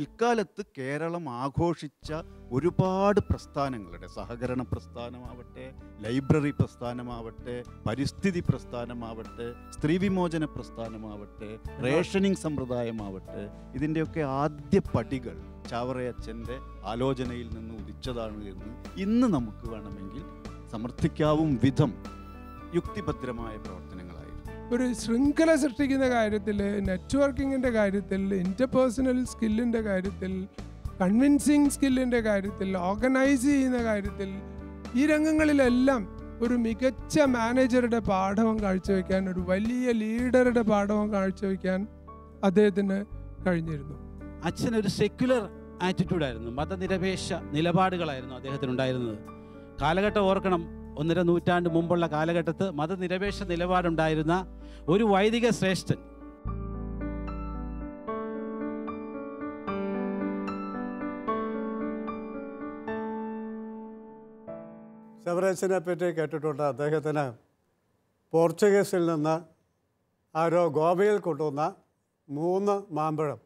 പിൽക്കാലത്ത് കേരളം ആഘോഷിച്ച ഒരുപാട് പ്രസ്ഥാനങ്ങളുടെ, സഹകരണ പ്രസ്ഥാനമാവട്ടെ, ലൈബ്രറി പ്രസ്ഥാനമാവട്ടെ, പരിസ്ഥിതി പ്രസ്ഥാനമാവട്ടെ, സ്ത്രീ വിമോചന പ്രസ്ഥാനമാവട്ടെ, റേഷനിങ് സമ്പ്രദായമാവട്ടെ, ഇതിൻ്റെയൊക്കെ ആദ്യ പടികൾ ചാവറയച്ചൻ്റെ ആലോചനയിൽ നിന്ന് ഉദിച്ചതാണ് എന്ന് ഇന്ന് നമുക്ക് വേണമെങ്കിൽ സമർത്ഥിക്കാവും വിധം യുക്തിഭദ്രമായ പ്രവർത്തനങ്ങളായിരുന്നു. ഒരു ശൃംഖല സൃഷ്ടിക്കുന്ന കാര്യത്തിൽ, നെറ്റ്വർക്കിങ്ങിൻ്റെ കാര്യത്തിൽ, ഇൻ്റർപേഴ്സണൽ സ്കില്ലിൻ്റെ കാര്യത്തിൽ, കൺവിൻസിങ് സ്കില്ലിൻ്റെ കാര്യത്തിൽ, ഓർഗനൈസ് ചെയ്യുന്ന കാര്യത്തിൽ, ഈ രംഗങ്ങളിലെല്ലാം ഒരു മികച്ച മാനേജറുടെ പാഠവും കാഴ്ചവെക്കാൻ, ഒരു വലിയ ലീഡറുടെ പാഠവും കാഴ്ചവെക്കാൻ അദ്ദേഹത്തിന് കഴിഞ്ഞിരുന്നു. അച്ഛനൊരു സെക്യുലർ ആറ്റിറ്റ്യൂഡായിരുന്നു, മതനിരപേക്ഷ നിലപാടുകളായിരുന്നു അദ്ദേഹത്തിനുണ്ടായിരുന്നത്. കാലഘട്ടം ഓർക്കണം, 1.5 നൂറ്റാണ്ട് മുമ്പുള്ള കാലഘട്ടത്ത് മതനിരപേക്ഷ നിലപാടുണ്ടായിരുന്ന ഒരു വൈദിക ശ്രേഷ്ഠൻ. ചാവറയച്ചനെ പറ്റി കേട്ടിട്ടുണ്ട്. അദ്ദേഹത്തിന് പോർച്ചുഗീസിൽ നിന്ന് ആരോ ഗോവയിൽ കൊണ്ടുവന്ന 3 മാമ്പഴം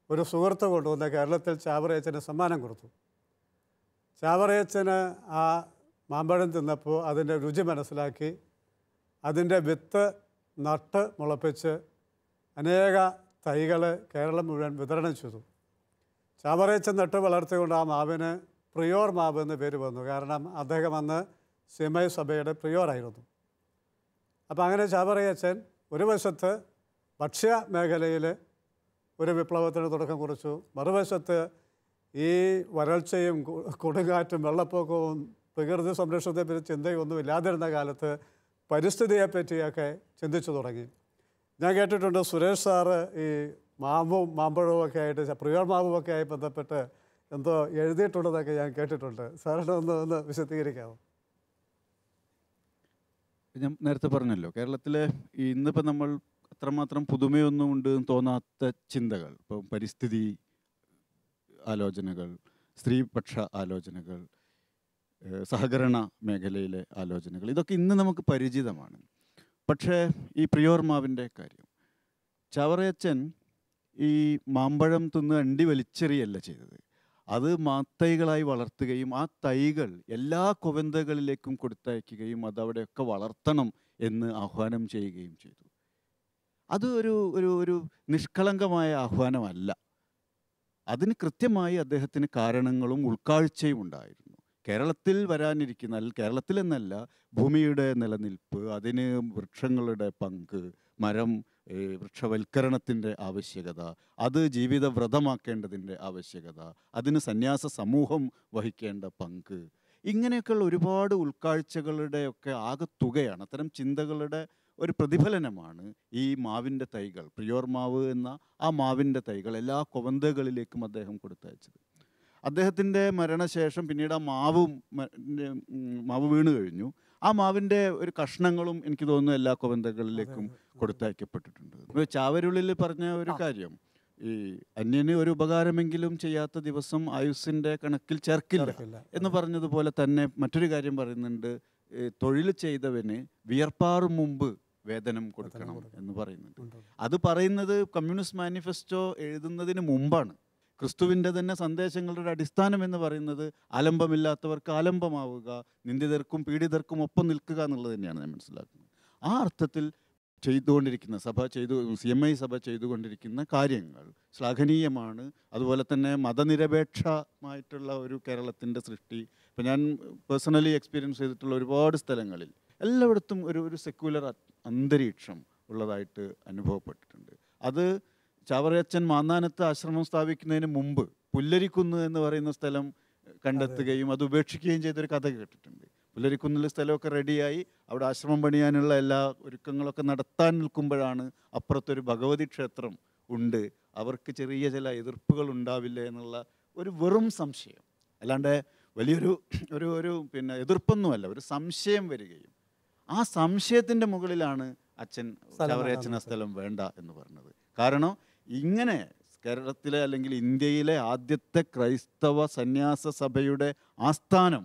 ഒരു സുഹൃത്ത് കൊണ്ടുവന്ന് കേരളത്തിൽ ചാവറയച്ചന് സമ്മാനം കൊടുത്തു. ചാവറയച്ചന് ആ മാമ്പഴം തിന്നപ്പോൾ അതിൻ്റെ രുചി മനസ്സിലാക്കി അതിൻ്റെ വിത്ത് നട്ട് മുളപ്പിച്ച് അനേക തൈകൾ കേരളം മുഴുവൻ വിതരണം ചെയ്തു. ചാവറയച്ചൻ നട്ട് വളർത്തിക്കൊണ്ട് ആ മാവിന് പ്രിയോർ മാവ് എന്ന് പേര് വന്നു. കാരണം അദ്ദേഹം അന്ന് സിമൈ സഭയുടെ പ്രിയോറായിരുന്നു. അപ്പോൾ അങ്ങനെ ചാവറയച്ചൻ ഒരു വശത്ത് ഭക്ഷ്യ മേഖലയിൽ ഒരു വിപ്ലവത്തിന് തുടക്കം കുറിച്ചു, മറുവശത്ത് ഈ വരൾച്ചയും കൊടുങ്കാറ്റും വെള്ളപ്പൊക്കവും പ്രകൃതി സംരക്ഷണത്തെപ്പറ്റി ചിന്തയൊന്നും ഇല്ലാതിരുന്ന കാലത്ത് പരിസ്ഥിതിയെപ്പറ്റിയൊക്കെ ചിന്തിച്ചു തുടങ്ങി. ഞാൻ കേട്ടിട്ടുണ്ട് സുരേഷ് സാറ് ഈ മാവും മാമ്പഴവും ഒക്കെ ആയിട്ട്, പ്രിയോർ മാവുമൊക്കെ ആയി ബന്ധപ്പെട്ട് എന്തോ എഴുതിയിട്ടുള്ളതൊക്കെ ഞാൻ കേട്ടിട്ടുണ്ട്. സാറിന് ഒന്ന് വിശദീകരിക്കാമോ? ഞാൻ നേരത്തെ പറഞ്ഞല്ലോ, കേരളത്തിലെ ഇന്നിപ്പോൾ നമ്മൾ അത്രമാത്രം പുതുമയൊന്നും ഉണ്ട് തോന്നാത്ത ചിന്തകൾ, ഇപ്പം പരിസ്ഥിതി ആലോചനകൾ, സ്ത്രീപക്ഷ ആലോചനകൾ, സഹകരണ മേഖലയിലെ ആലോചനകൾ, ഇതൊക്കെ ഇന്ന് നമുക്ക് പരിചിതമാണ്. പക്ഷേ ഈ പ്രിയോർ മാവിൻ്റെ കാര്യം, ചാവറയച്ചൻ ഈ മാമ്പഴം തിന്ന് അണ്ടി വലിച്ചെറിയല്ല ചെയ്തത്. അത് മാത്തൈകളായി വളർത്തുകയും ആ തൈകൾ എല്ലാ കൊവന്തകളിലേക്കും കൊടുത്തയക്കുകയും അതവിടെയൊക്കെ വളർത്തണം എന്ന് ആഹ്വാനം ചെയ്യുകയും ചെയ്തു. അത് ഒരു നിഷ്കളങ്കമായ ആഹ്വാനമല്ല. അതിന് കൃത്യമായി അദ്ദേഹത്തിന് കാരണങ്ങളും ഉൾക്കാഴ്ചയും ഉണ്ടായിരുന്നു. കേരളത്തിൽ വരാനിരിക്കുന്ന, കേരളത്തിലെന്നല്ല, ഭൂമിയുടെ നിലനിൽപ്പ്, അതിന് വൃക്ഷങ്ങളുടെ പങ്ക്, മരം വൃക്ഷവൽക്കരണത്തിൻ്റെ ആവശ്യകത, അത് ജീവിതവ്രതമാക്കേണ്ടതിൻ്റെ ആവശ്യകത, അതിന് സന്യാസ സമൂഹം വഹിക്കേണ്ട പങ്ക്, ഇങ്ങനെയൊക്കെയുള്ള ഒരുപാട് ഉൾക്കാഴ്ചകളുടെയൊക്കെ ആകെത്തുകയാണ്. അത്തരം ചിന്തകളുടെ ഒരു പ്രതിഫലനമാണ് ഈ മാവിൻ്റെ തൈകൾ, പ്രിയോർ മാവ് എന്ന ആ മാവിൻ്റെ തൈകൾ എല്ലാ കൊവന്തകളിലേക്കും അദ്ദേഹം കൊടുത്തയച്ചത്. അദ്ദേഹത്തിൻ്റെ മരണശേഷം പിന്നീട് ആ മാവ് വീണ് കഴിഞ്ഞു. ആ മാവിൻ്റെ ഒരു കഷ്ണങ്ങളും എനിക്ക് തോന്നുന്നു എല്ലാ കൊവന്തകളിലേക്കും കൊടുത്തയക്കപ്പെട്ടിട്ടുണ്ട്. ചാവരുള്ളിൽ പറഞ്ഞ ഒരു കാര്യം, ഈ അന്യന് ഒരു ഉപകാരമെങ്കിലും ചെയ്യാത്ത ദിവസം ആയുസ്സിൻ്റെ കണക്കിൽ ചേർക്കില്ല എന്ന് പറഞ്ഞതുപോലെ തന്നെ മറ്റൊരു കാര്യം പറയുന്നുണ്ട്, തൊഴിൽ ചെയ്തവന് വിയർപ്പാറും മുമ്പ് വേതനം കൊടുക്കണം എന്ന് പറയുന്നുണ്ട്. അത് പറയുന്നത് കമ്മ്യൂണിസ്റ്റ് മാനിഫെസ്റ്റോ എഴുതുന്നതിന് മുമ്പാണ്. ക്രിസ്തുവിൻ്റെ തന്നെ സന്ദേശങ്ങളുടെ അടിസ്ഥാനം എന്ന് പറയുന്നത് ആലംബമില്ലാത്തവർക്ക് ആലംബമാവുക, നിന്ദിതർക്കും പീഡിതർക്കും ഒപ്പം നിൽക്കുക എന്നുള്ളത് തന്നെയാണ് ഞാൻ മനസ്സിലാക്കുന്നത്. ആ അർത്ഥത്തിൽ ചെയ്തുകൊണ്ടിരിക്കുന്ന CMI സഭ ചെയ്തുകൊണ്ടിരിക്കുന്ന കാര്യങ്ങൾ ശ്ലാഘനീയമാണ്. അതുപോലെ തന്നെ മതനിരപേക്ഷമായിട്ടുള്ള ഒരു കേരളത്തിൻ്റെ സൃഷ്ടി, ഇപ്പം ഞാൻ പേഴ്സണലി എക്സ്പീരിയൻസ് ചെയ്തിട്ടുള്ള ഒരുപാട് സ്ഥലങ്ങളിൽ എല്ലായിടത്തും ഒരു സെക്യുലർ അന്തരീക്ഷം ഉള്ളതായിട്ട് അനുഭവപ്പെട്ടിട്ടുണ്ട്. അത് ചാവറയച്ചൻ മാന്നാനത്ത് ആശ്രമം സ്ഥാപിക്കുന്നതിന് മുമ്പ് പുല്ലരിക്കുന്ന് എന്ന് പറയുന്ന സ്ഥലം കണ്ടെത്തുകയും അത് ഉപേക്ഷിക്കുകയും ചെയ്തൊരു കഥ കേട്ടിട്ടുണ്ട്. പുല്ലരിക്കുന്നിൽ സ്ഥലമൊക്കെ റെഡിയായി അവിടെ ആശ്രമം പണിയാനുള്ള എല്ലാ ഒരുക്കങ്ങളൊക്കെ നടത്താൻ നിൽക്കുമ്പോഴാണ് അപ്പുറത്തൊരു ഭഗവതി ക്ഷേത്രം ഉണ്ട്, അവർക്ക് ചെറിയ ചില എതിർപ്പുകൾ ഉണ്ടാവില്ല എന്നുള്ള ഒരു വെറും സംശയം, അല്ലാണ്ട് വലിയൊരു പിന്നെ എതിർപ്പൊന്നുമല്ല, ഒരു സംശയം വരികയും ആ സംശയത്തിൻ്റെ മുകളിലാണ് ചാവറയച്ചൻ ആ സ്ഥലം വേണ്ട എന്ന് പറഞ്ഞത്. കാരണം ഇങ്ങനെ കേരളത്തിലെ അല്ലെങ്കിൽ ഇന്ത്യയിലെ ആദ്യത്തെ ക്രൈസ്തവ സന്യാസ സഭയുടെ ആസ്ഥാനം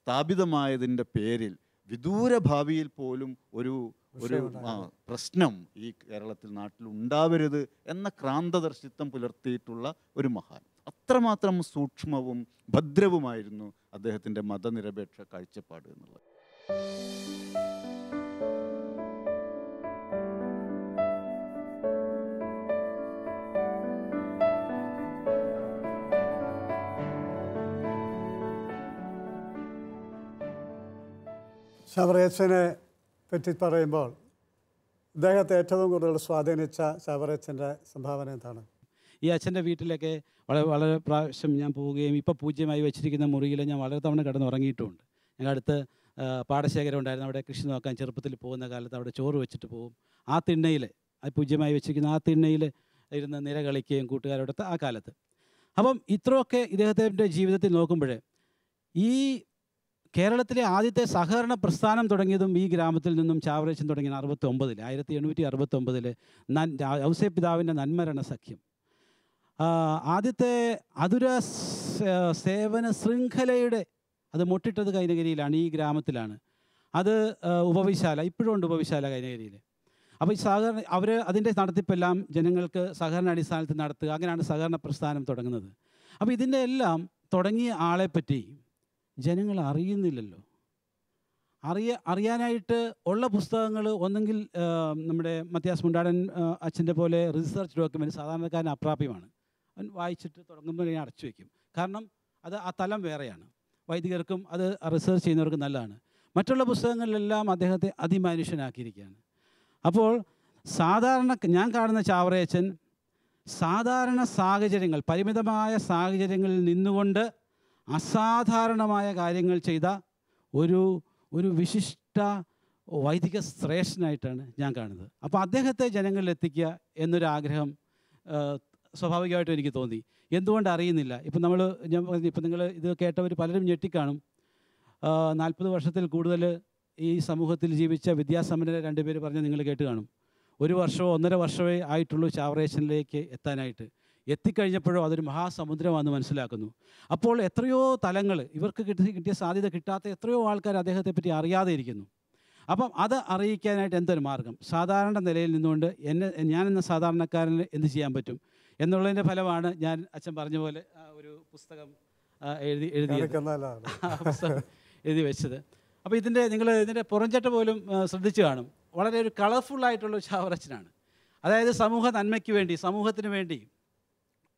സ്ഥാപിതമായതിൻ്റെ പേരിൽ വിദൂര ഭാവിയിൽ പോലും ഒരു പ്രശ്നം ഈ കേരളത്തിൽ നാട്ടിൽ ഉണ്ടാവരുത് എന്ന ക്രാന്തദർശിത്വം പുലർത്തിയിട്ടുള്ള ഒരു മഹാൻ. അത്രമാത്രം സൂക്ഷ്മവും ഭദ്രവുമായിരുന്നു അദ്ദേഹത്തിൻ്റെ മതനിരപേക്ഷ കാഴ്ചപ്പാട് എന്നുള്ളത്. ചവറയച്ചനെ പറ്റി പറയുമ്പോൾ ഇദ്ദേഹത്തെ ഏറ്റവും കൂടുതൽ സ്വാധീനിച്ച ചവറയച്ചൻ്റെ സംഭാവന എന്താണ്? ഈ അച്ഛൻ്റെ വീട്ടിലൊക്കെ വളരെ പ്രാവശ്യം ഞാൻ പോവുകയും ഇപ്പോൾ പൂജ്യമായി വെച്ചിരിക്കുന്ന മുറിയിൽ ഞാൻ വളരെ തവണ കിടന്ന് ഉറങ്ങിയിട്ടുമുണ്ട്. ഞങ്ങൾ അടുത്ത് പാടശേഖരം ഉണ്ടായിരുന്നു, അവിടെ കൃഷി നോക്കാൻ ചെറുപ്പത്തിൽ പോകുന്ന കാലത്ത് അവിടെ ചോറ് വെച്ചിട്ട് പോകും. ആ തിണ്ണയിൽ, അത് പൂജ്യമായി വെച്ചിരിക്കുന്ന ആ തിണ്ണയിൽ ഇരുന്ന് നിര കളിക്കുകയും കൂട്ടുകാരോടൊത്ത് ആ കാലത്ത്. അപ്പം ഇത്രയൊക്കെ ഇദ്ദേഹത്തിൻ്റെ ജീവിതത്തിൽ നോക്കുമ്പോൾ ഈ കേരളത്തിലെ ആദ്യത്തെ സഹകരണ പ്രസ്ഥാനം തുടങ്ങിയതും ഈ ഗ്രാമത്തിൽ നിന്നും ചാവറയച്ചൻ തുടങ്ങിയ 1869 ഔസേപ്പ് പിതാവിൻ്റെ നന്മരണ സഖ്യം. ആദ്യത്തെ അതുര സേവന ശൃംഖലയുടെ അത് മുട്ടിട്ടത് കൈനഗിരിയിലാണ്, ഈ ഗ്രാമത്തിലാണ്. അത് ഉപവിശാല, ഇപ്പോഴും ഉണ്ട് ഉപവിശാല കൈനഗിരിയിൽ. അപ്പോൾ ഈ അവർ അതിൻ്റെ നടത്തിപ്പെല്ലാം ജനങ്ങൾക്ക് സഹകരണ അടിസ്ഥാനത്തിൽ നടത്തുക, അങ്ങനെയാണ് സഹകരണ പ്രസ്ഥാനം തുടങ്ങുന്നത്. അപ്പോൾ ഇതിൻ്റെ എല്ലാം തുടങ്ങിയ ആളെപ്പറ്റി ജനങ്ങൾ അറിയുന്നില്ലല്ലോ. അറിയാനായിട്ട് ഉള്ള പുസ്തകങ്ങൾ ഒന്നെങ്കിൽ നമ്മുടെ മത്യാസ് മുണ്ടാടൻ അച്ഛൻ്റെ പോലെ റിസർച്ച് ഡോക്യുമെൻറ്റ് സാധാരണക്കാരന് അപ്രാപ്യമാണ്. അവൻ വായിച്ചിട്ട് തുടങ്ങുമ്പോൾ ഞാൻ അടച്ചു വയ്ക്കും. കാരണം അത് ആ തലം വേറെയാണ്. വൈദികർക്കും അത് റിസർച്ച് ചെയ്യുന്നവർക്ക് നല്ലതാണ്. മറ്റുള്ള പുസ്തകങ്ങളിലെല്ലാം അദ്ദേഹത്തെ അതിമനുഷ്യനാക്കിയിരിക്കുകയാണ്. അപ്പോൾ ഞാൻ കാണുന്ന ചാവറയച്ചൻ സാധാരണ സാഹചര്യങ്ങൾ, പരിമിതമായ സാഹചര്യങ്ങളിൽ നിന്നുകൊണ്ട് അസാധാരണമായ കാര്യങ്ങൾ ചെയ്ത ഒരു വിശിഷ്ട വൈദിക ശ്രേഷ്ഠനായിട്ടാണ് ഞാൻ കാണുന്നത്. അപ്പോൾ അദ്ദേഹത്തെ ജനങ്ങളിലെത്തിക്കുക എന്നൊരാഗ്രഹം സ്വാഭാവികമായിട്ടും എനിക്ക് തോന്നി. എന്തുകൊണ്ട് അറിയുന്നില്ല? ഇപ്പം നിങ്ങൾ ഇത് കേട്ടവർ പലരും ഞെട്ടിക്കാണും. 40 വർഷത്തിൽ കൂടുതൽ ഈ സമൂഹത്തിൽ ജീവിച്ച വിദ്യാസമ്പന്നരെ 2 പേര് പറഞ്ഞ് നിങ്ങൾ കേട്ട് കാണും. 1 വർഷമോ 1.5 വർഷമേ ആയിട്ടുള്ളൂ ചാവറയച്ചനിലേക്ക് എത്താനായിട്ട്. എത്തിക്കഴിഞ്ഞപ്പോഴോ അതൊരു മഹാസമുദ്രമാണെന്ന് മനസ്സിലാക്കുന്നു. അപ്പോൾ എത്രയോ തലങ്ങൾ, ഇവർക്ക് കിട്ടിയ സാധ്യത കിട്ടാത്ത എത്രയോ ആൾക്കാർ അദ്ദേഹത്തെപ്പറ്റി അറിയാതെ ഇരിക്കുന്നു. അപ്പം അത് അറിയിക്കാനായിട്ട് എന്തൊരു മാർഗം? സാധാരണ നിലയിൽ നിന്നുകൊണ്ട് ഞാനെന്ന സാധാരണക്കാരന് എന്ത് ചെയ്യാൻ പറ്റും എന്നുള്ളതിൻ്റെ ഫലമാണ് ഞാൻ അച്ഛൻ പറഞ്ഞ പോലെ ഒരു പുസ്തകം എഴുതി വെച്ചത്. അപ്പോൾ ഇതിൻ്റെ പുറംചട്ട പോലും ശ്രദ്ധിച്ചു കാണും. വളരെ ഒരു കളർഫുള്ളായിട്ടുള്ള ചാവറയച്ചനാണ്. അതായത് സമൂഹ നന്മയ്ക്ക് വേണ്ടി, സമൂഹത്തിന് വേണ്ടി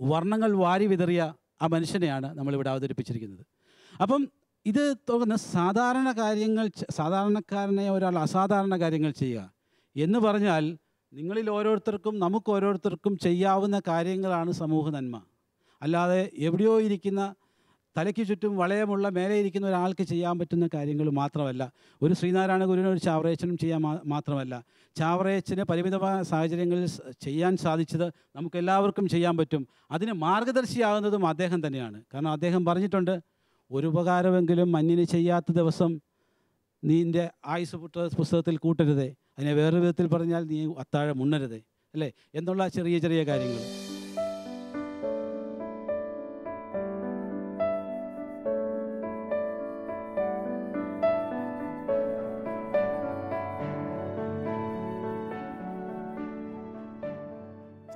വർണ്ണങ്ങൾ വാരി വിതറിയ ആ മനുഷ്യനെയാണ് നമ്മളിവിടെ അവതരിപ്പിച്ചിരിക്കുന്നത്. അപ്പം ഇത് തുടർന്ന് സാധാരണക്കാരനെ ഒരാൾ അസാധാരണ കാര്യങ്ങൾ ചെയ്യുക എന്ന് പറഞ്ഞാൽ നിങ്ങളിൽ ഓരോരുത്തർക്കും നമുക്ക് ഓരോരുത്തർക്കും ചെയ്യാവുന്ന കാര്യങ്ങളാണ് സമൂഹ നന്മ. അല്ലാതെ എവിടെയോ ഇരിക്കുന്ന തലയ്ക്ക് ചുറ്റും വളയമുള്ള മേലെ ഇരിക്കുന്ന ഒരാൾക്ക് ചെയ്യാൻ പറ്റുന്ന കാര്യങ്ങൾ മാത്രമല്ല. ഒരു ശ്രീനാരായണ ഗുരുവിനും ഒരു ചാവറയച്ചനും ചെയ്യാൻ മാത്രമല്ല, ചാവറയച്ചന് പരിമിതമായ സാഹചര്യങ്ങളിൽ ചെയ്യാൻ സാധിച്ചത് നമുക്കെല്ലാവർക്കും ചെയ്യാൻ പറ്റും. അതിന് മാർഗദർശിയാകുന്നതും അദ്ദേഹം തന്നെയാണ്. കാരണം അദ്ദേഹം പറഞ്ഞിട്ടുണ്ട്, ഒരു ഉപകാരമെങ്കിലും മഞ്ഞിന് ചെയ്യാത്ത ദിവസം നിൻ്റെ ആയുസ് പുസ്തകത്തിൽ കൂട്ടരുതേ, അതിനെ വേറൊരു വിധത്തിൽ പറഞ്ഞാൽ നീ അത്താഴം ഉണ്ണരുതേ, അല്ലേ എന്നുള്ള ചെറിയ ചെറിയ കാര്യങ്ങൾ.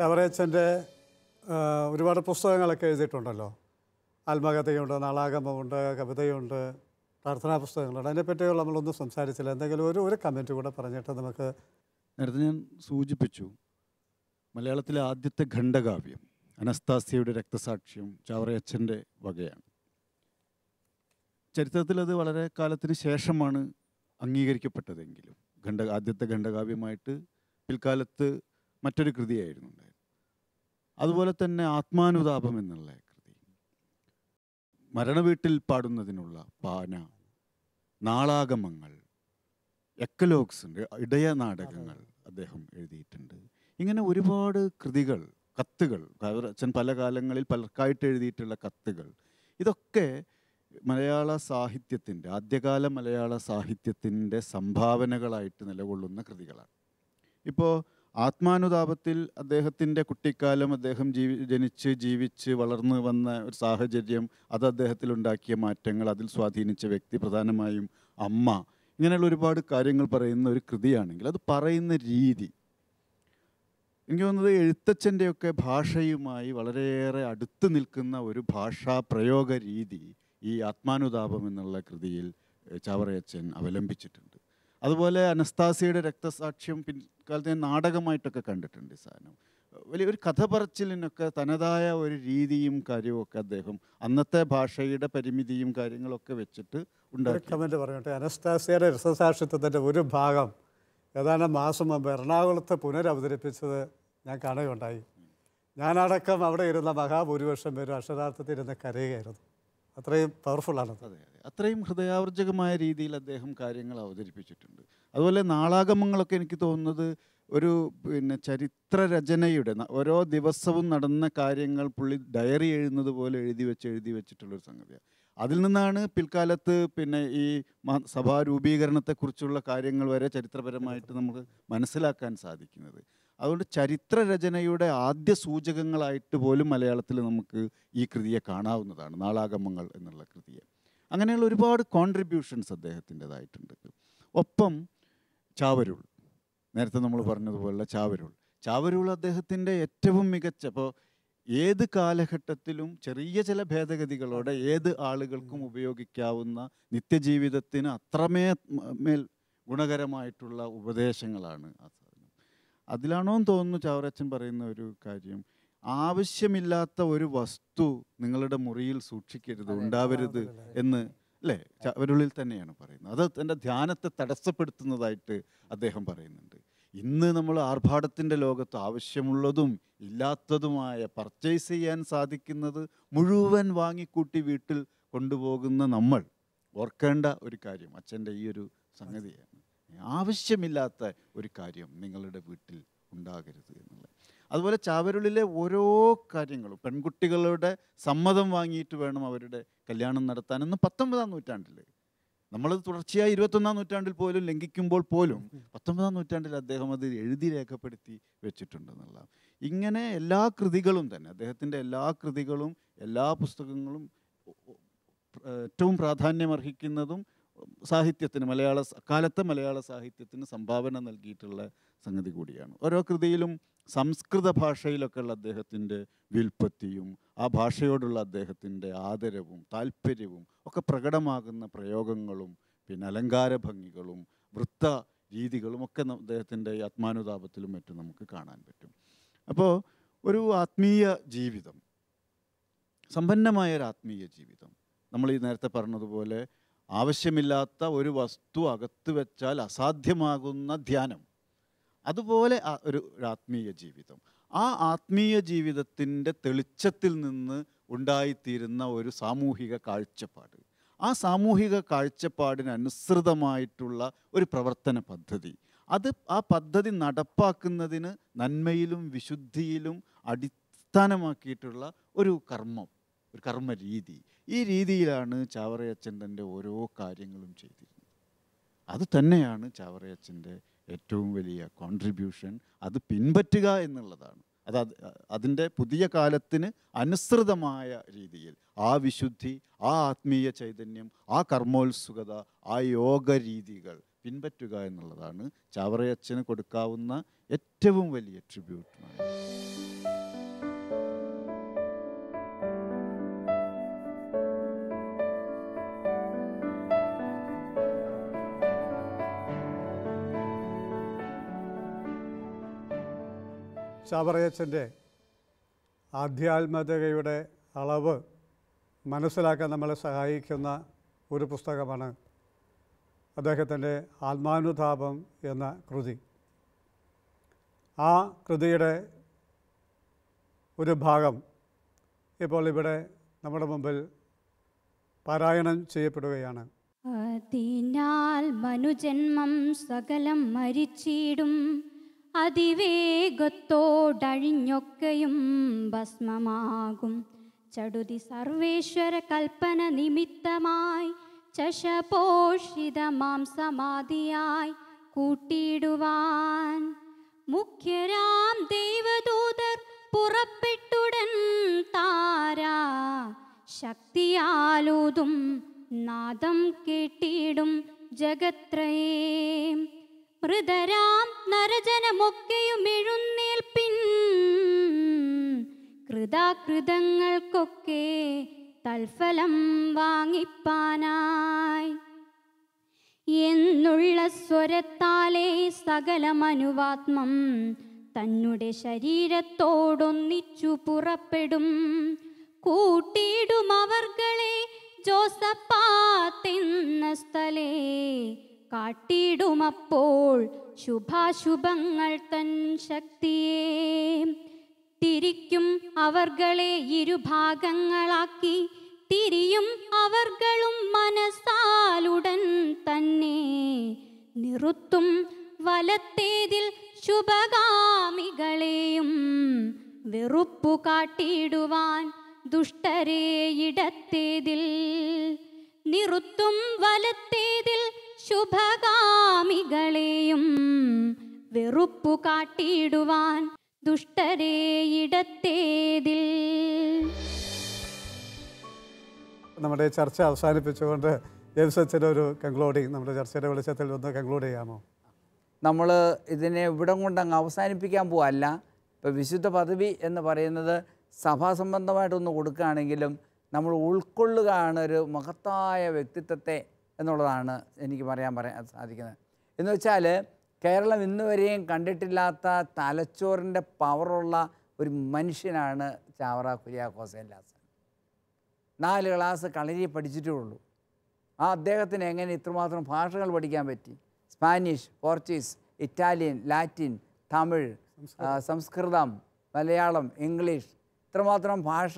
ചാവറയച്ചൻ്റെ ഒരുപാട് പുസ്തകങ്ങളൊക്കെ എഴുതിയിട്ടുണ്ടല്ലോ. ആത്മകഥയുണ്ട്, നാളാഗമമുണ്ട്, കവിതയുണ്ട്, പ്രാർത്ഥനാ പുസ്തകങ്ങളുണ്ട്. അതിനെപ്പറ്റിയുള്ള നമ്മളൊന്നും സംസാരിച്ചില്ല. എന്തെങ്കിലും ഒരു കമൻറ്റ് കൂടെ പറഞ്ഞിട്ട് നമുക്ക്. നേരത്തെ ഞാൻ സൂചിപ്പിച്ചു, മലയാളത്തിലെ ആദ്യത്തെ ഖണ്ഡകാവ്യം അനസ്താസിയയുടെ രക്തസാക്ഷ്യം ചാവറയച്ചൻ്റെ വകയാണ്. ചരിത്രത്തിൽ അത് വളരെ കാലത്തിന് ശേഷമാണ് അംഗീകരിക്കപ്പെട്ടതെങ്കിലും ആദ്യത്തെ ഖണ്ഡകാവ്യമായിട്ട് പിൽക്കാലത്ത് മറ്റൊരു കൃതിയായിരുന്നു ഉണ്ടായത്. അതുപോലെ തന്നെ ആത്മാനുതാപം എന്നുള്ള കൃതി, മരണവീട്ടിൽ പാടുന്നതിനുള്ള പാന, നാളാഗമങ്ങൾ, എക്കലോഗ്സ്, ഇടയ നാടകങ്ങൾ അദ്ദേഹം എഴുതിയിട്ടുണ്ട്. ഇങ്ങനെ ഒരുപാട് കൃതികൾ, കത്തുകൾ, അച്ഛൻ പല കാലങ്ങളിൽ പലർക്കായിട്ട് എഴുതിയിട്ടുള്ള കത്തുകൾ, ഇതൊക്കെ മലയാള സാഹിത്യത്തിൻ്റെ, ആദ്യകാല മലയാള സാഹിത്യത്തിൻ്റെ സംഭാവനകളായിട്ട് നിലകൊള്ളുന്ന കൃതികളാണ്. ഇപ്പോൾ ആത്മാനുതാപത്തിൽ അദ്ദേഹത്തിൻ്റെ കുട്ടിക്കാലം, അദ്ദേഹം ജനിച്ച് ജീവിച്ച് വളർന്നു വന്ന ഒരു സാഹചര്യം, അത് അദ്ദേഹത്തിലുണ്ടാക്കിയ മാറ്റങ്ങൾ, അതിൽ സ്വാധീനിച്ച വ്യക്തി, പ്രധാനമായും അമ്മ, ഇങ്ങനെയുള്ള ഒരുപാട് കാര്യങ്ങൾ പറയുന്ന ഒരു കൃതിയാണെങ്കിൽ അത് പറയുന്ന രീതി, എനിക്ക് തോന്നുന്നത് എഴുത്തച്ഛൻ്റെയൊക്കെ ഭാഷയുമായി വളരെയേറെ അടുത്ത് നിൽക്കുന്ന ഒരു ഭാഷാ പ്രയോഗ രീതി ഈ ആത്മാനുതാപം എന്നുള്ള കൃതിയിൽ ചാവറയച്ചൻ അവലംബിച്ചിട്ടുണ്ട്. അതുപോലെ അനസ്താസിയുടെ രക്തസാക്ഷ്യം പിൻകാലത്ത് ഞാൻ നാടകമായിട്ടൊക്കെ കണ്ടിട്ടുണ്ട്. ഈ സാധനം വലിയൊരു കഥ പറച്ചിലിനൊക്കെ തനതായ ഒരു രീതിയും കാര്യവും ഒക്കെ അദ്ദേഹം അന്നത്തെ ഭാഷയുടെ പരിമിതിയും കാര്യങ്ങളൊക്കെ വെച്ചിട്ട് ഉണ്ടാക്കി. കമൻറ്റ് പറഞ്ഞോട്ടെ, അനസ്താസിയുടെ രക്തസാക്ഷിത്വത്തിൻ്റെ ഒരു ഭാഗം ഏതാനും മാസം മുമ്പ് എറണാകുളത്ത് പുനരവതരിപ്പിച്ചത് ഞാൻ കാണുകയുണ്ടായി. ഞാനടക്കം അവിടെ ഇരുന്ന മഹാഭൂരിപക്ഷം പേരും അക്ഷരാർത്ഥത്തിൽ ഇരുന്ന് കരയുകയായിരുന്നു. അത്രയും പവർഫുള്ളാണ്. അതെ അതെ, അത്രയും ഹൃദയാർജകമായ രീതിയിൽ അദ്ദേഹം കാര്യങ്ങൾ അവതരിപ്പിച്ചിട്ടുണ്ട്. അതുപോലെ നാളാഗമങ്ങളൊക്കെ എനിക്ക് തോന്നുന്നത് ഒരു ചരിത്രരചനയുടെ ഓരോ ദിവസവും നടന്ന കാര്യങ്ങൾ പുള്ളി ഡയറി എഴുതുന്നത് പോലെ എഴുതി വെച്ചിട്ടുള്ളൊരു സംഗതിയാണ്. അതിൽ നിന്നാണ് പിൽക്കാലത്ത് ഈ സഭാ രൂപീകരണത്തെക്കുറിച്ചുള്ള കാര്യങ്ങൾ വരെ ചരിത്രപരമായിട്ട് നമുക്ക് മനസ്സിലാക്കാൻ സാധിക്കുന്നത്. അതുകൊണ്ട് ചരിത്രരചനയുടെ ആദ്യ സൂചകങ്ങളായിട്ട് പോലും മലയാളത്തിൽ നമുക്ക് ഈ കൃതിയെ കാണാവുന്നതാണ്, നാളാഗമങ്ങൾ എന്നുള്ള കൃതിയെ. അങ്ങനെയുള്ള ഒരുപാട് കോൺട്രിബ്യൂഷൻസ് അദ്ദേഹത്തിൻ്റെതായിട്ടുണ്ട്. ഒപ്പം ചാവരുൾ, നേരത്തെ നമ്മൾ പറഞ്ഞതുപോലെ ചാവരുൾ അദ്ദേഹത്തിൻ്റെ ഏറ്റവും മികച്ച, ഇപ്പോൾ ഏത് കാലഘട്ടത്തിലും ചെറിയ ചില ഭേദഗതികളോടെ ഏത് ആളുകൾക്കും ഉപയോഗിക്കാവുന്ന നിത്യജീവിതത്തിന് അത്രമേൽ ഗുണകരമായിട്ടുള്ള ഉപദേശങ്ങളാണ് ആ സാധനം. അതിലാണോന്ന് തോന്നുന്നു ചാവറയച്ചൻ പറയുന്ന ഒരു കാര്യം, ആവശ്യമില്ലാത്ത ഒരു വസ്തു നിങ്ങളുടെ മുറിയിൽ സൂക്ഷിക്കരുത്, ഉണ്ടാവരുത് എന്ന്, അല്ലേ? ചാവരുളിൽ തന്നെയാണ് പറയുന്നത്. അത് എൻ്റെ ധ്യാനത്തെ തടസ്സപ്പെടുത്തുന്നതായിട്ട് അദ്ദേഹം പറയുന്നുണ്ട്. ഇന്ന് നമ്മൾ ആർഭാടത്തിൻ്റെ ലോകത്ത് ആവശ്യമുള്ളതും ഇല്ലാത്തതുമായ പർച്ചേസ് ചെയ്യാൻ സാധിക്കുന്നത് മുഴുവൻ വാങ്ങിക്കൂട്ടി വീട്ടിൽ കൊണ്ടുപോകുന്ന നമ്മൾ ഓർക്കേണ്ട ഒരു കാര്യം അച്ഛൻ്റെ ഈ ഒരു സംഗതിയാണ്. ആവശ്യമില്ലാത്ത ഒരു കാര്യം നിങ്ങളുടെ വീട്ടിൽ ഉണ്ടാകരുത് എന്നുള്ളത്. അതുപോലെ ചാവരുളിലെ ഓരോ കാര്യങ്ങളും പെൺകുട്ടികളുടെ സമ്മതം വാങ്ങിയിട്ട് വേണം അവരുടെ കല്യാണം നടത്താനെന്ന് 19-ാം നൂറ്റാണ്ടിൽ, നമ്മളത് തുടർച്ചയായി 21-ാം നൂറ്റാണ്ടിൽ പോലും ലംഘിക്കുമ്പോൾ പോലും 19-ാം നൂറ്റാണ്ടിൽ അദ്ദേഹം അത് എഴുതി രേഖപ്പെടുത്തി വെച്ചിട്ടുണ്ടെന്നുള്ള. ഇങ്ങനെ എല്ലാ കൃതികളും തന്നെ, അദ്ദേഹത്തിൻ്റെ എല്ലാ കൃതികളും എല്ലാ പുസ്തകങ്ങളും ഏറ്റവും പ്രാധാന്യമർഹിക്കുന്നതും സാഹിത്യത്തിന്, അക്കാലത്തെ മലയാള സാഹിത്യത്തിന് സംഭാവന നൽകിയിട്ടുള്ള സംഗതി കൂടിയാണ്. ഓരോ കൃതിയിലും സംസ്കൃത ഭാഷയിലൊക്കെയുള്ള അദ്ദേഹത്തിൻ്റെ വ്യുൽപ്പത്തിയും ആ ഭാഷയോടുള്ള അദ്ദേഹത്തിൻ്റെ ആദരവും താല്പര്യവും ഒക്കെ പ്രകടമാകുന്ന പ്രയോഗങ്ങളും അലങ്കാര ഭംഗികളും വൃത്ത രീതികളും ഒക്കെ അദ്ദേഹത്തിൻ്റെ ഈ ആത്മാനുതാപത്തിലും മറ്റും നമുക്ക് കാണാൻ പറ്റും. അപ്പോൾ ഒരു ആത്മീയ ജീവിതം, സമ്പന്നമായൊരു ആത്മീയ ജീവിതം, നമ്മൾ ഈ നേരത്തെ പറഞ്ഞതുപോലെ ആവശ്യമില്ലാത്ത ഒരു വസ്തു അകത്ത് വെച്ചാൽ അസാധ്യമാകുന്ന ധ്യാനം, അതുപോലെ ഒരു ആത്മീയ ജീവിതം, ആ ആത്മീയ ജീവിതത്തിൻ്റെ തെളിച്ചത്തിൽ നിന്ന് ഉണ്ടായിത്തീരുന്ന ഒരു സാമൂഹിക കാഴ്ചപ്പാട്, ആ സാമൂഹിക കാഴ്ചപ്പാടിന് അനുസൃതമായിട്ടുള്ള ഒരു പ്രവർത്തന പദ്ധതി, ആ പദ്ധതി നടപ്പാക്കുന്നതിന് നന്മയിലും വിശുദ്ധിയിലും അടിസ്ഥാനമാക്കിയിട്ടുള്ള ഒരു കർമ്മ രീതി, ഈ രീതിയിലാണ് ചാവറയച്ചൻ തൻ്റെ ഓരോ കാര്യങ്ങളും ചെയ്തിരുന്നത്. അത് തന്നെയാണ് ചാവറയച്ചൻ്റെ ഏറ്റവും വലിയ കോൺട്രിബ്യൂഷൻ. അത് പിൻപറ്റുക എന്നുള്ളതാണ്. അതിൻ്റെ പുതിയ കാലത്തിന് അനുസൃതമായ രീതിയിൽ ആ വിശുദ്ധി, ആ ആത്മീയ ചൈതന്യം, ആ കർമ്മോത്സുകത, ആ യോഗ രീതികൾ പിൻപറ്റുക എന്നുള്ളതാണ് ചാവറയച്ചന് കൊടുക്കാവുന്ന ഏറ്റവും വലിയ ട്രിബ്യൂട്ട്. ചാവറയച്ചൻ്റെ ആധ്യാത്മികതയുടെ അളവ് മനസ്സിലാക്കാൻ നമ്മളെ സഹായിക്കുന്ന ഒരു പുസ്തകമാണ് അദ്ദേഹത്തിൻ്റെ ആത്മാനുതാപം എന്ന കൃതി. ആ കൃതിയുടെ ഒരു ഭാഗം ഇപ്പോൾ ഇവിടെ നമ്മുടെ മുമ്പിൽ പാരായണം ചെയ്യപ്പെടുകയാണ്. അതിനാൽ മനുജന്മം സകലം മരിച്ചിടും, അതിവേഗത്തോടഴിഞ്ഞൊക്കെയും ഭസ്മമാകും. ചടുതി സർവേശ്വര കൽപ്പന നിമിത്തമായി ചശപോഷിതമാം സമാധിയായി കൂട്ടിയിടുവാൻ മുഖ്യരാം ദൈവദൂതർ പുറപ്പെട്ടുടൻ താരാ ശക്തിയാലൂതും നാദം കേട്ടിടും ജഗത്രയേ. മൃതരാം നരജനമൊക്കെയും എഴുന്നേൽപ്പിൻ, കൃതാകൃതങ്ങൾക്കൊക്കെ തൽഫലം വാങ്ങിപ്പാനായി. എന്നുള്ള സ്വരത്താലേ സകലമനുവാത്മം തന്നുടെ ശരീരത്തോടൊന്നിച്ചു പുറപ്പെടും. കൂട്ടിയിടും അവർകളെ ജോസപ്പാത്തെന്ന സ്ഥലേ, കാട്ടിയിടുമപ്പോൾ ശുഭാശുഭങ്ങൾ തൻ ശക്തിയെ. തിരിക്കും അവർകളെ ഇരുഭാഗങ്ങളാക്കി, തിരിയും അവർകളും മനസ്സാലുടൻ തന്നെ. നിറുത്തും വലത്തേതിൽ ശുഭകാമികളെയും, വെറുപ്പു കാട്ടിയിടുവാൻ ദുഷ്ടരെ ഇടത്തേതിൽ. നിറുത്തും വലത്തേതിൽ ശുഭകാമികളെയും, വെറുപ്പു കാട്ടിയിടുവാൻ ദുഷ്ടരെ ഇടത്തേതിൽ. നമ്മുടെ ചർച്ച അവസാനിപ്പിച്ചുകൊണ്ട് ജെയിംസ് അച്ഛൻ്റെ ഒരു കൺക്ലൂഡിങ് നമ്മുടെ ചർച്ചയുടെ വെളിച്ചത്തിൽ ഒന്ന് കൺക്ലൂഡ് ചെയ്യാമോ? നമ്മൾ ഇതിനെ ഇവിടം കൊണ്ട് അങ്ങ് അവസാനിപ്പിക്കാൻ പോവല്ല. ഇപ്പോൾ വിശുദ്ധ പദവി എന്ന് പറയുന്നത് സഭാസംബന്ധമായിട്ടൊന്ന് കൊടുക്കുകയാണെങ്കിലും നമ്മൾ ഉൾക്കൊള്ളുകയാണ് ഒരു മഹത്തായ വ്യക്തിത്വത്തെ എന്നുള്ളതാണ് എനിക്ക് പറയാൻ സാധിക്കുന്നത്. എന്ന് വെച്ചാൽ കേരളം ഇന്നുവരെയും കണ്ടിട്ടില്ലാത്ത തലച്ചോറിൻ്റെ പവറുള്ള ഒരു മനുഷ്യനാണ് ചാവറ കുര്യാക്കോസ് ഏലിയാസൻ. 4 ക്ലാസ് കളരി പഠിച്ചിട്ടേ ഉള്ളൂ. ആ അദ്ദേഹത്തിന് എങ്ങനെ ഇത്രമാത്രം ഭാഷകൾ പഠിക്കാൻ പറ്റി? Spanish, Portuguese, Italian, Latin, Tamil, സംസ്കൃതം, മലയാളം, ഇംഗ്ലീഷ്, ഇത്രമാത്രം ഭാഷ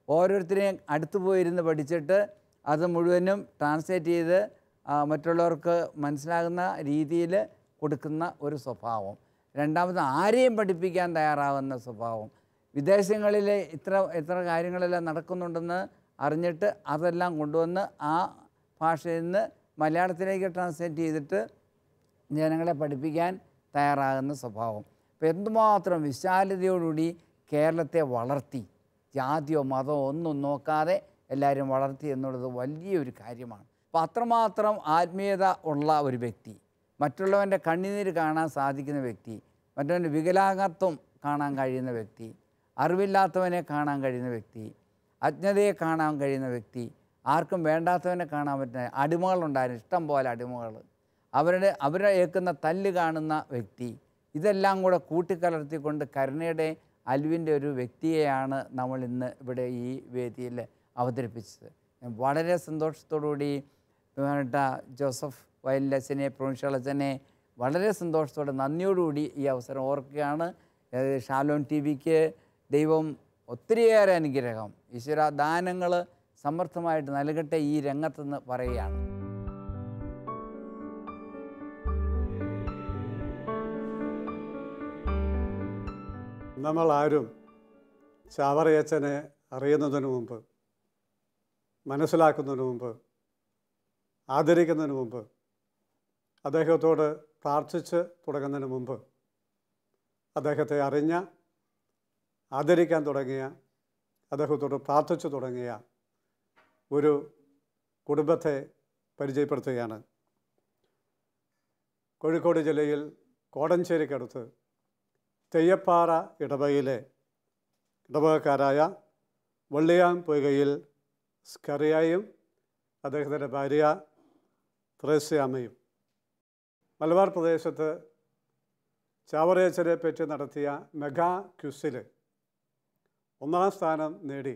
ഓരോരുത്തരെയും അടുത്ത് പോയിരുന്ന് പഠിച്ചിട്ട് അത് മുഴുവനും ട്രാൻസ്ലേറ്റ് ചെയ്ത് മറ്റുള്ളവർക്ക് മനസ്സിലാകുന്ന രീതിയിൽ കൊടുക്കുന്ന ഒരു സ്വഭാവം. രണ്ടാമത് ആരെയും പഠിപ്പിക്കാൻ തയ്യാറാവുന്ന സ്വഭാവം. വിദേശങ്ങളിൽ ഇത്ര കാര്യങ്ങളെല്ലാം നടക്കുന്നുണ്ടെന്ന് അറിഞ്ഞിട്ട് അതെല്ലാം കൊണ്ടുവന്ന് ആ ഭാഷയിൽ നിന്ന് മലയാളത്തിലേക്ക് ട്രാൻസ്ലേറ്റ് ചെയ്തിട്ട് ജനങ്ങളെ പഠിപ്പിക്കാൻ തയ്യാറാകുന്ന സ്വഭാവം. അപ്പോൾ എന്തുമാത്രം വിശാലതയോടുകൂടി കേരളത്തെ വളർത്തി, ജാതിയോ മതമോ ഒന്നും നോക്കാതെ എല്ലാവരും വളർത്തി എന്നുള്ളത് വലിയൊരു കാര്യമാണ്. അപ്പോൾ അത്രമാത്രം ആത്മീയത ഉള്ള ഒരു വ്യക്തി, മറ്റുള്ളവൻ്റെ കണ്ണുനീര് കാണാൻ സാധിക്കുന്ന വ്യക്തി, മറ്റവൻ്റെ വികലാംഗത്വം കാണാൻ കഴിയുന്ന വ്യക്തി, അറിവില്ലാത്തവനെ കാണാൻ കഴിയുന്ന വ്യക്തി, അജ്ഞതയെ കാണാൻ കഴിയുന്ന വ്യക്തി, ആർക്കും വേണ്ടാത്തവനെ കാണാൻ പറ്റുന്ന അടിമകളുണ്ടായിരുന്നു, ഇഷ്ടം പോലെ അടിമകൾ, അവരെ ഏൽക്കുന്ന തല്ല് കാണുന്ന വ്യക്തി, ഇതെല്ലാം കൂടെ കൂട്ടിക്കലർത്തിക്കൊണ്ട് കരുണയുടെ അലിവിൻ്റെ ഒരു വ്യക്തിയെയാണ് നമ്മൾ ഇന്ന് ഇവിടെ ഈ വേദിയിൽ അവതരിപ്പിച്ചത്. വളരെ സന്തോഷത്തോടുകൂടി ബഹുമാനപ്പെട്ട ജോസഫ് വയലിലച്ഛനെ, പ്രൊവിൻഷ്യൽ അച്ഛനെ വളരെ സന്തോഷത്തോടെ നന്ദിയോടുകൂടി ഈ അവസരം ഓർക്കുകയാണ്. ഷാലോം TV-ക്ക് ദൈവം ഒത്തിരിയേറെ അനുഗ്രഹം, ഈശ്വര ദാനങ്ങൾ സമർത്ഥമായിട്ട് നൽകട്ടെ ഈ രംഗത്തെന്ന് പറയുകയാണ്. നമ്മൾ ആരും ചാവറയച്ചനെ അറിയുന്നതിന് മുമ്പ്, മനസ്സിലാക്കുന്നതിന് മുമ്പ്, ആദരിക്കുന്നതിന് മുമ്പ്, അദ്ദേഹത്തോട് പ്രാർത്ഥിച്ച് തുടങ്ങുന്നതിന് മുമ്പ്, അദ്ദേഹത്തെ അറിഞ്ഞ, ആദരിക്കാൻ തുടങ്ങിയ, അദ്ദേഹത്തോട് പ്രാർത്ഥിച്ചു തുടങ്ങിയ ഒരു കുടുംബത്തെ പരിചയപ്പെടുത്തുകയാണ്. കോഴിക്കോട് ജില്ലയിൽ കോടഞ്ചേരിക്കടുത്ത് തെയ്യപ്പാറ ഇടവകയിലെ ഇടവകക്കാരായ വള്ളിയാം പൊയ്കയിൽ സ്കറിയായും അദ്ദേഹത്തിൻ്റെ ഭാര്യ ത്രേസ്യാമ്മയും മലബാർ പ്രദേശത്ത് ചാവറയച്ചനെ പറ്റി നടത്തിയ മെഗാ ക്വിസിൽ 1ാം സ്ഥാനം നേടി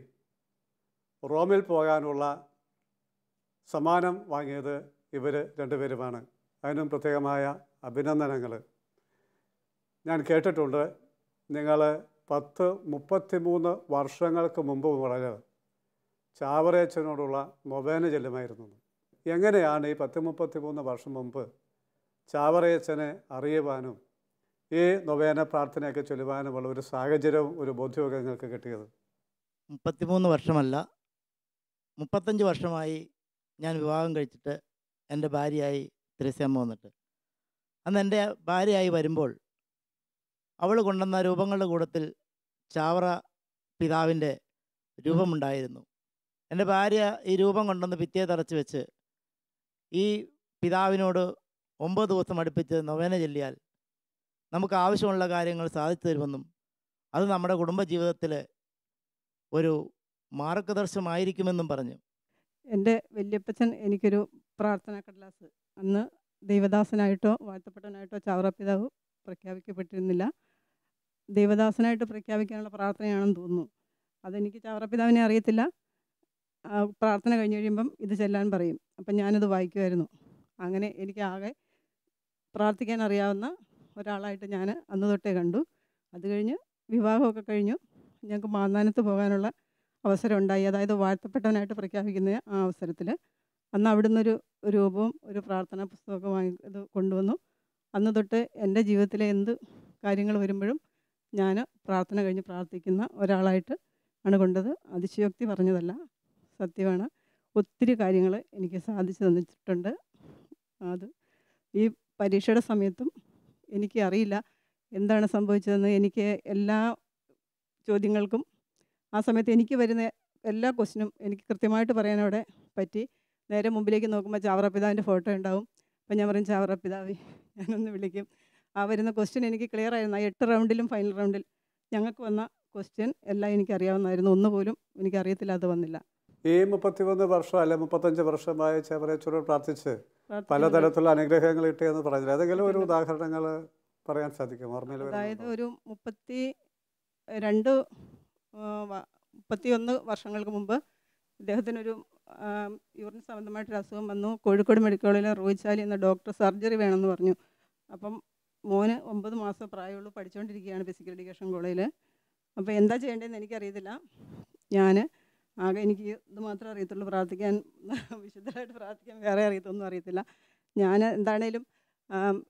റോമിൽ പോകാനുള്ള സമ്മാനം വാങ്ങിയത് ഇവർ രണ്ടുപേരുമാണ്. അതിനും പ്രത്യേകമായ അഭിനന്ദനങ്ങൾ. ഞാൻ കേട്ടിട്ടുണ്ട്, നിങ്ങൾ 33 വർഷങ്ങൾക്ക് മുമ്പ് മുതൽ ചാവറയച്ചനോടുള്ള നൊവേന ചെല്ലുമായിരുന്നു. എങ്ങനെയാണ് ഈ 33 വർഷം മുമ്പ് ചാവറയച്ചനെ അറിയുവാനും ഈ നൊവേന പ്രാർത്ഥനയൊക്കെ ചൊല്ലുവാനുമുള്ള ഒരു സാഹചര്യവും ഒരു ബോധ്യവും നിങ്ങൾക്ക് കിട്ടിയത്? 33 വർഷമല്ല, 35 വർഷമായി ഞാൻ വിവാഹം കഴിച്ചിട്ട് എൻ്റെ ഭാര്യയായി ത്രേസ്യാമ്മ വന്നിട്ട്. അന്ന് എൻ്റെ ഭാര്യയായി വരുമ്പോൾ അവൾ കൊണ്ടുവന്ന രൂപങ്ങളുടെ കൂട്ടത്തിൽ ചാവറ പിതാവിൻ്റെ രൂപമുണ്ടായിരുന്നു. എൻ്റെ ഭാര്യ ഈ രൂപം കൊണ്ടുവന്ന് ഭിത്തിയെ തറച്ച് വെച്ച് ഈ പിതാവിനോട് 9 ദിവസം അടുപ്പിച്ച് നൊവേന ചൊല്ലിയാൽ നമുക്ക് ആവശ്യമുള്ള കാര്യങ്ങൾ സാധിച്ചു തരുമെന്നും അത് നമ്മുടെ കുടുംബജീവിതത്തിൽ ഒരു മാർഗദർശനമായിരിക്കുമെന്നും പറഞ്ഞു. എൻ്റെ വല്യപ്പച്ചൻ എനിക്കൊരു പ്രാർത്ഥനാ കടലാസ് അന്ന് ദൈവദാസനായിട്ടോ വാഴ്ത്തപ്പെട്ടവനായിട്ടോ ചാവറ പിതാവ് പ്രഖ്യാപിക്കപ്പെട്ടിരുന്നില്ല. ദൈവദാസനായിട്ട് പ്രഖ്യാപിക്കാനുള്ള പ്രാർത്ഥനയാണെന്ന് തോന്നുന്നു. അതെനിക്ക് ചാവറ പിതാവിനെ അറിയത്തില്ല. പ്രാർത്ഥന കഴിഞ്ഞ് കഴിയുമ്പം ഇത് ചെല്ലാൻ പറയും. അപ്പം ഞാനത് വായിക്കുമായിരുന്നു. അങ്ങനെ എനിക്ക് ആകെ പ്രാർത്ഥിക്കാൻ അറിയാവുന്ന ഒരാളായിട്ട് ഞാൻ അന്ന് തൊട്ടേ കണ്ടു. അത് കഴിഞ്ഞ് വിവാഹമൊക്കെ കഴിഞ്ഞു ഞങ്ങൾക്ക് മാന്നാനത്ത് പോകാനുള്ള അവസരം ഉണ്ടായി. അതായത് വാഴ്ത്തപ്പെട്ടവനായിട്ട് പ്രഖ്യാപിക്കുന്ന ആ അവസരത്തിൽ അന്ന് അവിടുന്ന് ഒരു രൂപവും ഒരു പ്രാർത്ഥനാ പുസ്തകമൊക്കെ ഇത് കൊണ്ടുവന്നു. അന്ന് തൊട്ട് എൻ്റെ ജീവിതത്തിലെ എന്ത് കാര്യങ്ങൾ വരുമ്പോഴും ഞാൻ പ്രാർത്ഥന കഴിഞ്ഞ് പ്രാർത്ഥിക്കുന്ന ഒരാളായിട്ട് ആണ് കൊണ്ടത്. അതിശയോക്തി പറഞ്ഞതല്ല, സത്യമാണ്. ഒത്തിരി കാര്യങ്ങൾ എനിക്ക് സാധിച്ചു തന്നിട്ടുണ്ട്. അത് ഈ പരീക്ഷയുടെ സമയത്തും എനിക്ക് അറിയില്ല എന്താണ് സംഭവിച്ചതെന്ന്. എനിക്ക് എല്ലാ ചോദ്യങ്ങൾക്കും ആ സമയത്ത് എനിക്ക് വരുന്ന എല്ലാ ക്വസ്റ്റിനും എനിക്ക് കൃത്യമായിട്ട് പറയാൻ അവിടെ പറ്റി. നേരെ മുമ്പിലേക്ക് നോക്കുമ്പോൾ ചാവറ പിതാവിൻ്റെ ഫോട്ടോ ഉണ്ടാവും. അപ്പം ഞാൻ പറയും, ചാവറ പിതാവേ ഞാനൊന്ന് വിളിക്കും. ആ വരുന്ന ക്വസ്റ്റ്യൻ എനിക്ക് ക്ലിയർ ആയിരുന്നു. ആ 8 റൗണ്ടിലും ഫൈനൽ റൗണ്ടിൽ ഞങ്ങൾക്ക് വന്ന ക്വസ്റ്റ്യൻ എല്ലാം എനിക്കറിയാവുന്നതായിരുന്നു. ഒന്നുപോലും എനിക്കറിയത്തില്ല, അത് വന്നില്ല. ഈ 31 വർഷം അല്ലെ 35 വർഷമായി ചാവറയച്ചനോട് പ്രാർത്ഥിച്ച് പലതരത്തിലുള്ള അനുഗ്രഹങ്ങൾ കിട്ടിയെന്ന് പറഞ്ഞില്ല. ഏതെങ്കിലും ഒരു ഉദാഹരണങ്ങൾ പറയാൻ സാധിക്കും ഓർമ്മയിൽ? അതായത് ഒരു 31 വർഷങ്ങൾക്ക് മുമ്പ് ഇദ്ദേഹത്തിനൊരു യൂറിൻ സംബന്ധമായിട്ടൊരു അസുഖം വന്നു. കോഴിക്കോട് മെഡിക്കൽ കോളേജിലെ റോയിച്ചാലി എന്ന ഡോക്ടർ സർജറി വേണമെന്ന് പറഞ്ഞു. അപ്പം മോന് 9 മാസം പ്രായമുള്ളൂ, പഠിച്ചുകൊണ്ടിരിക്കുകയാണ് ഫിസിക്കൽ എഡ്യൂക്കേഷൻ കോളേജിൽ. അപ്പോൾ എന്താ ചെയ്യേണ്ടതെന്ന് എനിക്കറിയത്തില്ല. ഞാൻ ആകെ എനിക്ക് ഇത് മാത്രമേ അറിയത്തുള്ളൂ, പ്രാർത്ഥിക്കാൻ, വിശുദ്ധമായിട്ട് പ്രാർത്ഥിക്കാൻ വേറെ ഒന്നും അറിയത്തില്ല. ഞാൻ എന്താണേലും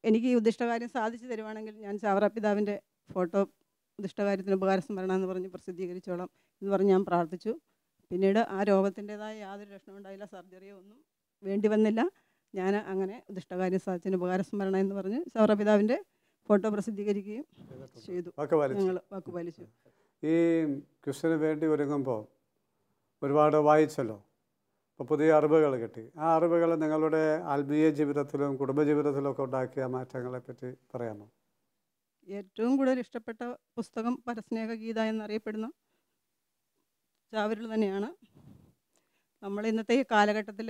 എനിക്ക് ഈ ഉദ്ദിഷ്ടകാര്യം സാധിച്ചു തരുവാണെങ്കിൽ ഞാൻ ചാവറ പിതാവിൻ്റെ ഫോട്ടോ ഉദ്ദിഷ്ടകാര്യത്തിന് ഉപകാരസ്മരണ എന്ന് പറഞ്ഞ് പ്രസിദ്ധീകരിച്ചോളാം എന്ന് പറഞ്ഞ് ഞാൻ പ്രാർത്ഥിച്ചു. പിന്നീട് ആ രോഗത്തിൻ്റെതായ യാതൊരു ലക്ഷണവും ഉണ്ടായില്ല, സർജറിയോ ഒന്നും വേണ്ടി വന്നില്ല. ഞാൻ അങ്ങനെ ഉദ്ദിഷ്ടകാര്യം സാധിച്ചതിന് ഉപകാരസ്മരണ എന്ന് പറഞ്ഞ് ചാവറ പിതാവിൻ്റെ ഫോട്ടോ പ്രസിദ്ധീകരിക്കുകയും ചെയ്തു. ഞങ്ങൾ വാക്ക് പാലിച്ചു. ഈ ക്രിസ്ത്യന് വേണ്ടി ഒരുങ്ങുമ്പോൾ ഒരുപാട് വായിച്ചല്ലോ, അപ്പോൾ പുതിയ അറിവുകൾ കിട്ടി. ആ അറിവുകൾ നിങ്ങളുടെ ആത്മീയ ജീവിതത്തിലും കുടുംബജീവിതത്തിലും ഒക്കെ ഉണ്ടാക്കിയ മാറ്റങ്ങളെ പറ്റി പറയാമോ? ഏറ്റവും കൂടുതൽ ഇഷ്ടപ്പെട്ട പുസ്തകം പരസ്നേഹ ഗീത എന്നറിയപ്പെടുന്ന ചാവരിൽ തന്നെയാണ്. നമ്മൾ ഇന്നത്തെ ഈ കാലഘട്ടത്തിൽ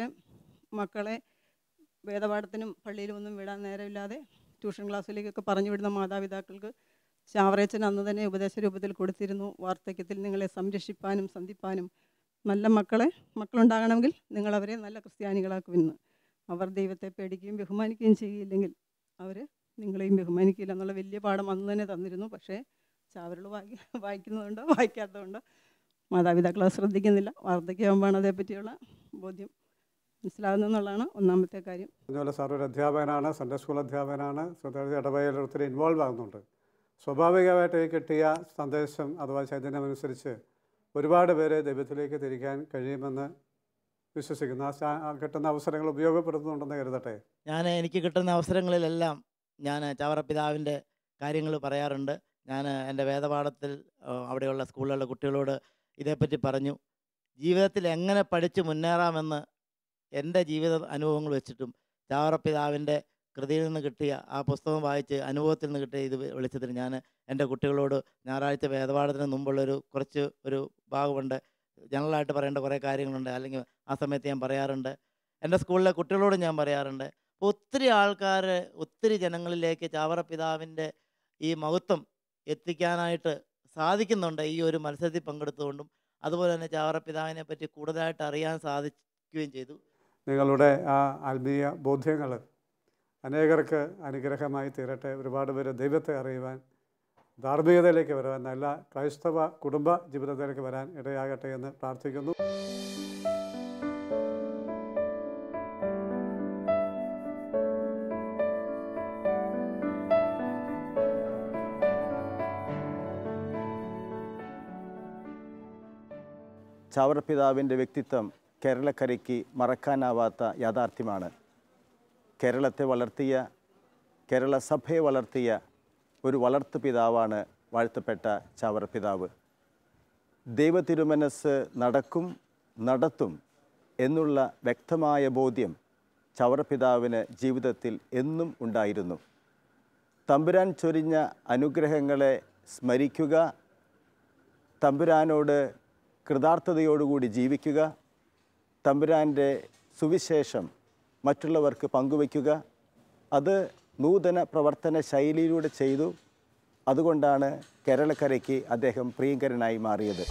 മക്കളെ വേദപാഠത്തിനും പള്ളിയിലും ഒന്നും വിടാൻ നേരമില്ലാതെ ട്യൂഷൻ ക്ലാസ്സിലേക്കൊക്കെ പറഞ്ഞു വിടുന്ന മാതാപിതാക്കൾക്ക് ചാവറയച്ചൻ അന്ന് തന്നെ ഉപദേശ രൂപത്തിൽ കൊടുത്തിരുന്നു. വാർദ്ധക്യത്തിൽ നിങ്ങളെ സംരക്ഷിപ്പാനും സന്ധിപ്പാനും നല്ല മക്കളുണ്ടാകണമെങ്കിൽ നിങ്ങളവരെ നല്ല ക്രിസ്ത്യാനികളാക്കുമെന്ന്. അവർ ദൈവത്തെ പേടിക്കുകയും ബഹുമാനിക്കുകയും ചെയ്യില്ലെങ്കിൽ അവർ നിങ്ങളെയും ബഹുമാനിക്കില്ല എന്നുള്ള വലിയ പാഠം അന്ന് തന്നെ തന്നിരുന്നു. പക്ഷേ ചാവരുകൾ വായിക്കുന്നതുകൊണ്ടോ വായിക്കാത്തതുകൊണ്ടോ മാതാപിതാക്കൾ അത് ശ്രദ്ധിക്കുന്നില്ല. വാർദ്ധക്യമാകുമ്പോഴാണ് അതേപ്പറ്റിയുള്ള ബോധ്യം മനസ്സിലാകുന്നതെന്നുള്ളതാണ് ഒന്നാമത്തെ കാര്യം. അതുപോലെ സാർ ഒരു അധ്യാപകനാണ്, സൺഡേ സ്കൂൾ അധ്യാപകനാണ്, ഇടവകയിൽ ഒത്തിരി ഇൻവോൾവ് ആകുന്നുണ്ട്. സ്വാഭാവികമായിട്ട് ഈ കിട്ടിയ സന്ദേശം അഥവാ ചൈതന്യം അനുസരിച്ച് ഒരുപാട് പേരെ ദൈവത്തിലേക്ക് തിരിക്കാൻ കഴിയുമെന്ന് വിശ്വസിക്കുന്നു. ആ കിട്ടുന്ന അവസരങ്ങൾ ഉപയോഗപ്പെടുത്തുന്നുണ്ടെന്ന് കരുതട്ടെ. എനിക്ക് കിട്ടുന്ന അവസരങ്ങളിലെല്ലാം ഞാൻ ചാവറ പിതാവിൻ്റെ കാര്യങ്ങൾ പറയാറുണ്ട്. ഞാൻ എൻ്റെ വേദപാഠത്തിൽ അവിടെയുള്ള സ്കൂളുകളിലെ കുട്ടികളോട് ഇതേപ്പറ്റി പറഞ്ഞു. ജീവിതത്തിൽ എങ്ങനെ പഠിച്ച് മുന്നേറാമെന്ന് എൻ്റെ ജീവിത അനുഭവങ്ങൾ വെച്ചിട്ടും ചാവറ പിതാവിൻ്റെ കൃതിയിൽ നിന്ന് കിട്ടിയ ആ പുസ്തകം വായിച്ച് അനുഭവത്തിൽ നിന്ന് കിട്ടിയ ഇത് വെളിച്ചത്തിൽ ഞാൻ എൻ്റെ കുട്ടികളോട് ഞായറാഴ്ച വേദപാഠത്തിന് മുമ്പുള്ളൊരു ഒരു ഭാഗമുണ്ട്, ജനറലായിട്ട് പറയേണ്ട കുറേ കാര്യങ്ങളുണ്ട്, അല്ലെങ്കിൽ ആ സമയത്ത് ഞാൻ പറയാറുണ്ട്. എൻ്റെ സ്കൂളിലെ കുട്ടികളോട് ഞാൻ പറയാറുണ്ട്. അപ്പോൾ ഒത്തിരി ആൾക്കാർ, ഒത്തിരി ജനങ്ങളിലേക്ക് ചാവറ പിതാവിൻ്റെ ഈ മഹത്വം എത്തിക്കാനായിട്ട് സാധിക്കുന്നുണ്ട് ഈ ഒരു മത്സരത്തിൽ പങ്കെടുത്തുകൊണ്ടും. അതുപോലെ തന്നെ ചാവറ പിതാവിനെ പറ്റി കൂടുതലായിട്ട് അറിയാൻ സാധിക്കുകയും ചെയ്തു. നിങ്ങളുടെ ആ ആത്മീയ ബോധ്യങ്ങൾ അനേകർക്ക് അനുഗ്രഹമായി തീരട്ടെ. ഒരുപാട് പേര് ദൈവത്തെ അറിയുവാൻ, ധാർമ്മികതയിലേക്ക് വരുവാൻ, നല്ല ക്രൈസ്തവ കുടുംബ ജീവിതത്തിലേക്ക് വരാൻ ഇടയാകട്ടെ എന്ന് പ്രാർത്ഥിക്കുന്നു. ചാവറ പിതാവിൻ്റെ വ്യക്തിത്വം കേരളക്കരയ്ക്ക് മറക്കാനാവാത്ത യാഥാർത്ഥ്യമാണ്. കേരളത്തെ വളർത്തിയ, കേരള സഭയെ വളർത്തിയ ഒരു വളർത്തു പിതാവാണ് വാഴ്ത്തപ്പെട്ട ചാവറ പിതാവ്. ദൈവ തിരുമനസ് നടത്തും എന്നുള്ള വ്യക്തമായ ബോധ്യം ചവറപിതാവിന് ജീവിതത്തിൽ എന്നും ഉണ്ടായിരുന്നു. തമ്പുരാൻ ചൊരിഞ്ഞ അനുഗ്രഹങ്ങളെ സ്മരിക്കുക, തമ്പുരാനോട് കൃതാർത്ഥതയോടുകൂടി ജീവിക്കുക, തമ്പുരാൻ്റെ സുവിശേഷം മറ്റുള്ളവർക്ക് പങ്കുവയ്ക്കുക, അത് നൂതന പ്രവർത്തന ശൈലിയിലൂടെ ചെയ്തു. അതുകൊണ്ടാണ് കേരളക്കരയ്ക്ക് അദ്ദേഹം പ്രിയങ്കരനായി മാറിയത്.